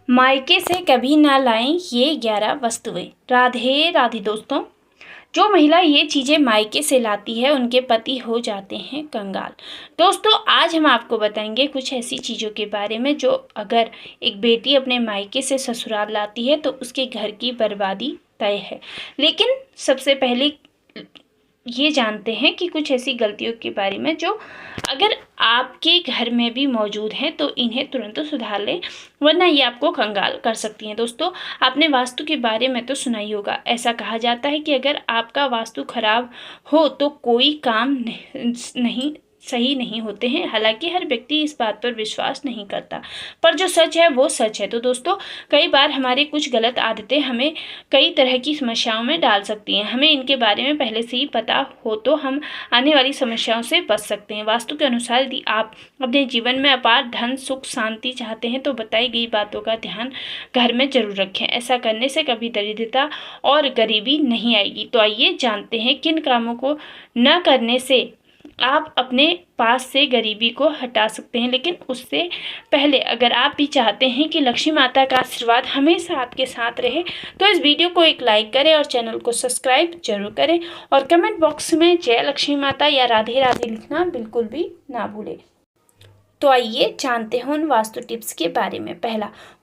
मायके से कभी ना लाएं ये 11 वस्तुएं। राधे राधे दोस्तों। जो महिला ये चीज़ें मायके से लाती है उनके पति हो जाते हैं कंगाल। दोस्तों आज हम आपको बताएंगे कुछ ऐसी चीज़ों के बारे में जो अगर एक बेटी अपने मायके से ससुराल लाती है तो उसके घर की बर्बादी तय है। लेकिन सबसे पहले ये जानते हैं कि कुछ ऐसी गलतियों के बारे में जो अगर आपके घर में भी मौजूद हैं तो इन्हें तुरंत सुधार लें, वरना ये आपको कंगाल कर सकती हैं। दोस्तों आपने वास्तु के बारे में तो सुना ही होगा। ऐसा कहा जाता है कि अगर आपका वास्तु खराब हो तो कोई काम नहीं सही नहीं होते हैं। हालांकि हर व्यक्ति इस बात पर विश्वास नहीं करता, पर जो सच है वो सच है। तो दोस्तों कई बार हमारी कुछ गलत आदतें हमें कई तरह की समस्याओं में डाल सकती हैं। हमें इनके बारे में पहले से ही पता हो तो हम आने वाली समस्याओं से बच सकते हैं। वास्तु के अनुसार यदि आप अपने जीवन में अपार धन सुख शांति चाहते हैं तो बताई गई बातों का ध्यान घर में जरूर रखें। ऐसा करने से कभी दरिद्रता और गरीबी नहीं आएगी। तो आइए जानते हैं किन कामों को न करने से आप अपने पास से गरीबी को हटा सकते हैं। लेकिन उससे पहले अगर आप भी चाहते हैं कि लक्ष्मी माता का आशीर्वाद हमेशा आपके साथ रहे तो इस वीडियो को एक लाइक करें और चैनल को सब्सक्राइब जरूर करें और कमेंट बॉक्स में जय लक्ष्मी माता या राधे राधे लिखना बिल्कुल भी ना भूलें। तो आइए जानते हैं उन वास्तु टिप्स के बारे में।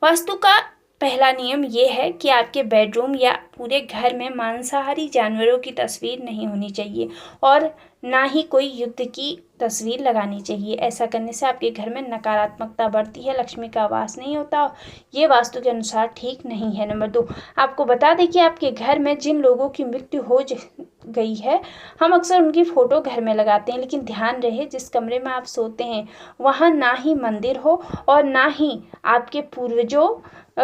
वास्तु का पहला नियम ये है कि आपके बेडरूम या पूरे घर में मांसाहारी जानवरों की तस्वीर नहीं होनी चाहिए और ना ही कोई युद्ध की तस्वीर लगानी चाहिए। ऐसा करने से आपके घर में नकारात्मकता बढ़ती है, लक्ष्मी का वास नहीं होता। ये वास्तु के अनुसार ठीक नहीं है। नंबर 2, आपको बता दें कि आपके घर में जिन लोगों की मृत्यु हो गई है हम अक्सर उनकी फ़ोटो घर में लगाते हैं, लेकिन ध्यान रहे जिस कमरे में आप सोते हैं वहाँ ना ही मंदिर हो और ना ही आपके पूर्वजों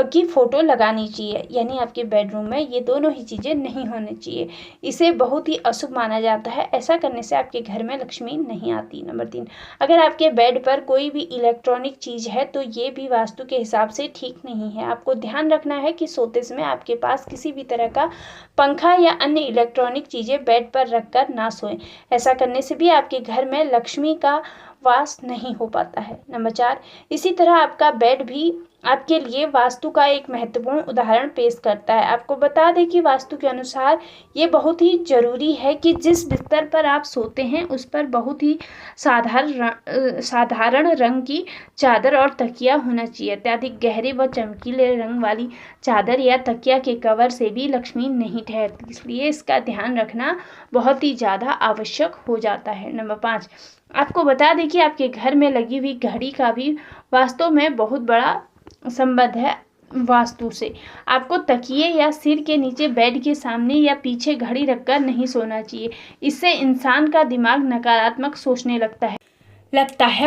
की फ़ोटो लगानी चाहिए। यानी आपके बेडरूम में ये दोनों ही चीज़ें नहीं होनी चाहिए। इसे बहुत ही अशुभ माना जाता है। ऐसा करने से आपके घर में लक्ष्मी नहीं आती। नंबर 3, अगर आपके बेड पर कोई भी इलेक्ट्रॉनिक चीज़ है तो ये भी वास्तु के हिसाब से ठीक नहीं है। आपको ध्यान रखना है कि सोते समय आपके पास किसी भी तरह का पंखा या अन्य इलेक्ट्रॉनिक चीज़ें बेड पर रखकर ना सोएं। ऐसा करने से भी आपके घर में लक्ष्मी का वास नहीं हो पाता है। नंबर 4, इसी तरह आपका बेड भी आपके लिए वास्तु का एक महत्वपूर्ण उदाहरण पेश करता है। आपको बता दें कि वास्तु के अनुसार ये बहुत ही जरूरी है कि जिस बिस्तर पर आप सोते हैं उस पर बहुत ही साधारण रंग की चादर और तकिया होना चाहिए। अत्यधिक गहरे व चमकीले रंग वाली चादर या तकिया के कवर से भी लक्ष्मी नहीं ठहरती, इसलिए इसका ध्यान रखना बहुत ही ज़्यादा आवश्यक हो जाता है। नंबर 5, आपको बता दें कि आपके घर में लगी हुई घड़ी का भी वास्तव में बहुत बड़ा संबंध है वास्तु से। आपको तकिए या सिर के नीचे बेड के सामने या पीछे घड़ी रखकर नहीं सोना चाहिए। इससे इंसान का दिमाग नकारात्मक सोचने लगता है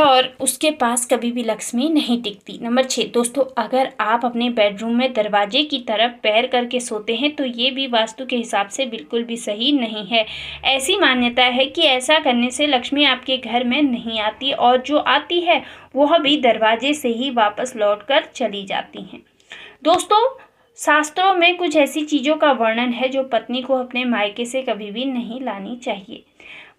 और उसके पास कभी भी लक्ष्मी नहीं टिकती। नंबर 6, दोस्तों अगर आप अपने बेडरूम में दरवाजे की तरफ पैर करके सोते हैं तो ये भी वास्तु के हिसाब से बिल्कुल भी सही नहीं है। ऐसी मान्यता है कि ऐसा करने से लक्ष्मी आपके घर में नहीं आती और जो आती है वह भी दरवाजे से ही वापस लौटकर चली जाती हैं। दोस्तों शास्त्रों में कुछ ऐसी चीज़ों का वर्णन है जो पत्नी को अपने मायके से कभी भी नहीं लानी चाहिए,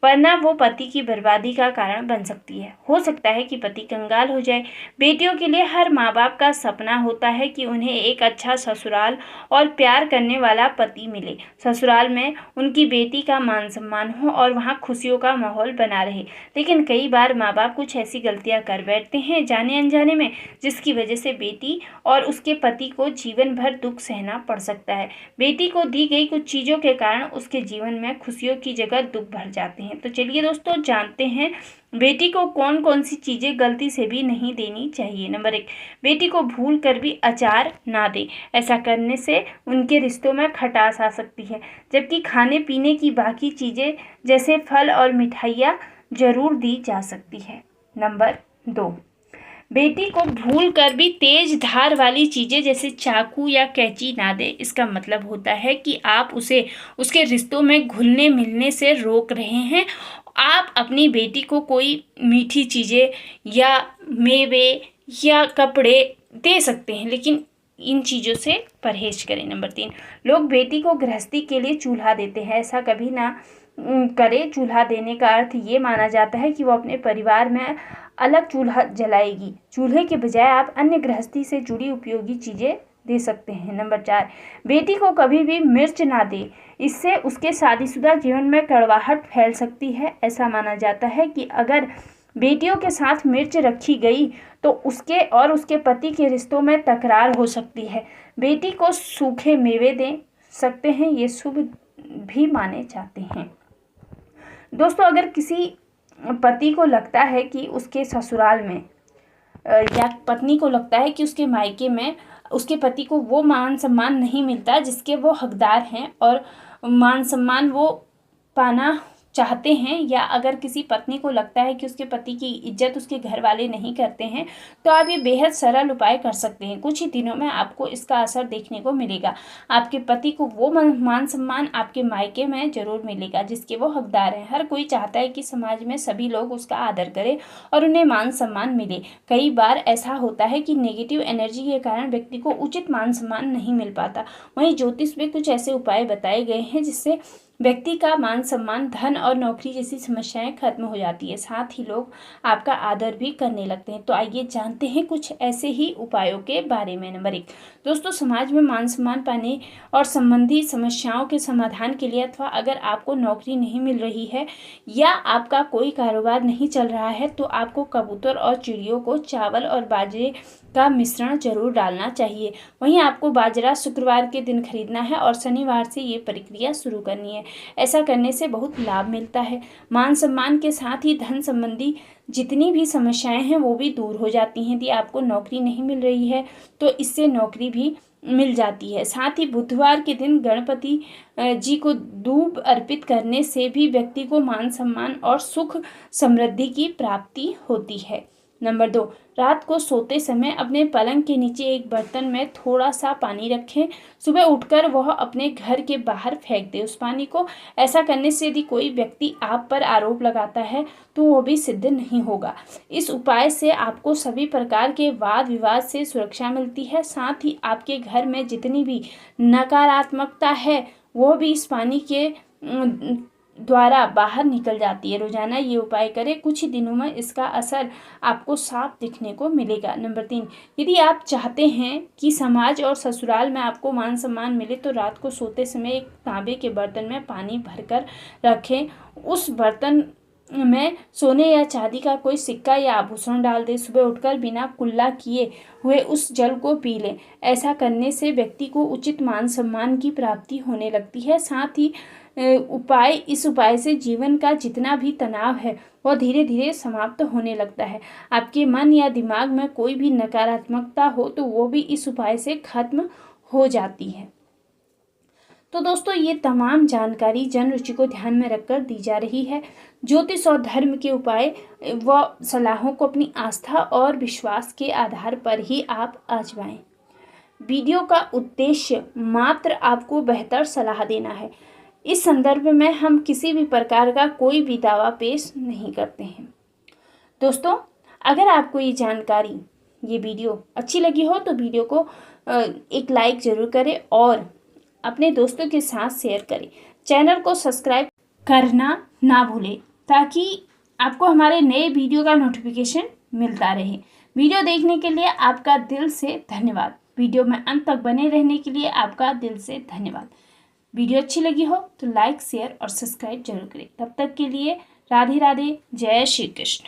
वरना वो पति की बर्बादी का कारण बन सकती है। हो सकता है कि पति कंगाल हो जाए। बेटियों के लिए हर माँ बाप का सपना होता है कि उन्हें एक अच्छा ससुराल और प्यार करने वाला पति मिले। ससुराल में उनकी बेटी का मान सम्मान हो और वहाँ खुशियों का माहौल बना रहे। लेकिन कई बार माँ बाप कुछ ऐसी गलतियाँ कर बैठते हैं जाने अनजाने में, जिसकी वजह से बेटी और उसके पति को जीवन भर दुख सहना पड़ सकता है। बेटी को दी गई कुछ चीज़ों के कारण उसके जीवन में खुशियों की जगह दुख भर जाते हैं। तो चलिए दोस्तों जानते हैं बेटी को कौन कौन सी चीज़ें गलती से भी नहीं देनी चाहिए। नंबर 1, बेटी को भूल कर भी अचार ना दे। ऐसा करने से उनके रिश्तों में खटास आ सकती है, जबकि खाने पीने की बाकी चीज़ें जैसे फल और मिठाइयाँ जरूर दी जा सकती है। नंबर 2, बेटी को भूल कर भी तेज धार वाली चीज़ें जैसे चाकू या कैंची ना दे। इसका मतलब होता है कि आप उसे उसके रिश्तों में घुलने मिलने से रोक रहे हैं। आप अपनी बेटी को कोई मीठी चीज़ें या मेवे या कपड़े दे सकते हैं, लेकिन इन चीज़ों से परहेज करें। नंबर 3, लोग बेटी को गृहस्थी के लिए चूल्हा देते हैं। ऐसा कभी ना करे। चूल्हा देने का अर्थ ये माना जाता है कि वो अपने परिवार में अलग चूल्हा जलाएगी। चूल्हे के बजाय आप अन्य गृहस्थी से जुड़ी उपयोगी चीज़ें दे सकते हैं। नंबर 4, बेटी को कभी भी मिर्च ना दे, इससे उसके शादीशुदा जीवन में कड़वाहट फैल सकती है। ऐसा माना जाता है कि अगर बेटियों के साथ मिर्च रखी गई तो उसके और उसके पति के रिश्तों में तकरार हो सकती है। बेटी को सूखे मेवे दे सकते हैं, ये शुभ भी माने जाते हैं। दोस्तों, अगर किसी पति को लगता है कि उसके ससुराल में या पत्नी को लगता है कि उसके मायके में उसके पति को वो मान सम्मान नहीं मिलता जिसके वो हकदार हैं और मान सम्मान वो पाना चाहते हैं, या अगर किसी पत्नी को लगता है कि उसके पति की इज्जत उसके घर वाले नहीं करते हैं, तो आप ये बेहद सरल उपाय कर सकते हैं। कुछ ही दिनों में आपको इसका असर देखने को मिलेगा। आपके पति को वो मान सम्मान आपके मायके में जरूर मिलेगा जिसके वो हकदार हैं। हर कोई चाहता है कि समाज में सभी लोग उसका आदर करें और उन्हें मान सम्मान मिले। कई बार ऐसा होता है कि नेगेटिव एनर्जी के कारण व्यक्ति को उचित मान सम्मान नहीं मिल पाता। वहीं ज्योतिष में कुछ ऐसे उपाय बताए गए हैं जिससे व्यक्ति का मान सम्मान, धन और नौकरी जैसी समस्याएं खत्म हो जाती है। साथ ही लोग आपका आदर भी करने लगते हैं। तो आइए जानते हैं कुछ ऐसे ही उपायों के बारे में। नंबर 1, दोस्तों, समाज में मान सम्मान पाने और संबंधी समस्याओं के समाधान के लिए, अथवा अगर आपको नौकरी नहीं मिल रही है या आपका कोई कारोबार नहीं चल रहा है, तो आपको कबूतर और चिड़ियों को चावल और बाजरे का मिश्रण जरूर डालना चाहिए। वहीं आपको बाजरा शुक्रवार के दिन खरीदना है और शनिवार से ये प्रक्रिया शुरू करनी है। ऐसा करने से बहुत लाभ मिलता है। मान सम्मान के साथ ही धन संबंधी जितनी भी समस्याएं हैं वो भी दूर हो जाती हैं। यदि आपको नौकरी नहीं मिल रही है तो इससे नौकरी भी मिल जाती है। साथ ही बुधवार के दिन गणपति जी को दूब अर्पित करने से भी व्यक्ति को मान सम्मान और सुख समृद्धि की प्राप्ति होती है। नंबर 2, रात को सोते समय अपने पलंग के नीचे एक बर्तन में थोड़ा सा पानी रखें। सुबह उठकर वह अपने घर के बाहर फेंक दे उस पानी को। ऐसा करने से यदि कोई व्यक्ति आप पर आरोप लगाता है तो वो भी सिद्ध नहीं होगा। इस उपाय से आपको सभी प्रकार के वाद विवाद से सुरक्षा मिलती है। साथ ही आपके घर में जितनी भी नकारात्मकता है वो भी इस पानी के द्वारा बाहर निकल जाती है। रोजाना ये उपाय करें, कुछ ही दिनों में इसका असर आपको साफ दिखने को मिलेगा। नंबर 3, यदि आप चाहते हैं कि समाज और ससुराल में आपको मान सम्मान मिले तो रात को सोते समय एक तांबे के बर्तन में पानी भरकर रखें। उस बर्तन में सोने या चांदी का कोई सिक्का या आभूषण डाल दें। सुबह उठकर बिना कुल्ला किए हुए उस जल को पी लें। ऐसा करने से व्यक्ति को उचित मान सम्मान की प्राप्ति होने लगती है। साथ ही इस उपाय से जीवन का जितना भी तनाव है वह धीरे धीरे समाप्त होने लगता है। आपके मन या दिमाग में कोई भी नकारात्मकता हो तो वो भी इस उपाय से खत्म हो जाती है। तो दोस्तों, ये तमाम जानकारी जन रुचि को ध्यान में रखकर दी जा रही है। ज्योतिष और धर्म के उपाय व सलाहों को अपनी आस्था और विश्वास के आधार पर ही आप आजमाएं। वीडियो का उद्देश्य मात्र आपको बेहतर सलाह देना है। इस संदर्भ में हम किसी भी प्रकार का कोई भी दावा पेश नहीं करते हैं। दोस्तों, अगर आपको ये जानकारी, ये वीडियो अच्छी लगी हो तो वीडियो को एक लाइक ज़रूर करें और अपने दोस्तों के साथ शेयर करें। चैनल को सब्सक्राइब करना ना भूलें ताकि आपको हमारे नए वीडियो का नोटिफिकेशन मिलता रहे। वीडियो देखने के लिए आपका दिल से धन्यवाद। वीडियो में अंत तक बने रहने के लिए आपका दिल से धन्यवाद। वीडियो अच्छी लगी हो तो लाइक, शेयर और सब्सक्राइब जरूर करें। तब तक के लिए राधे राधे, जय श्री कृष्ण।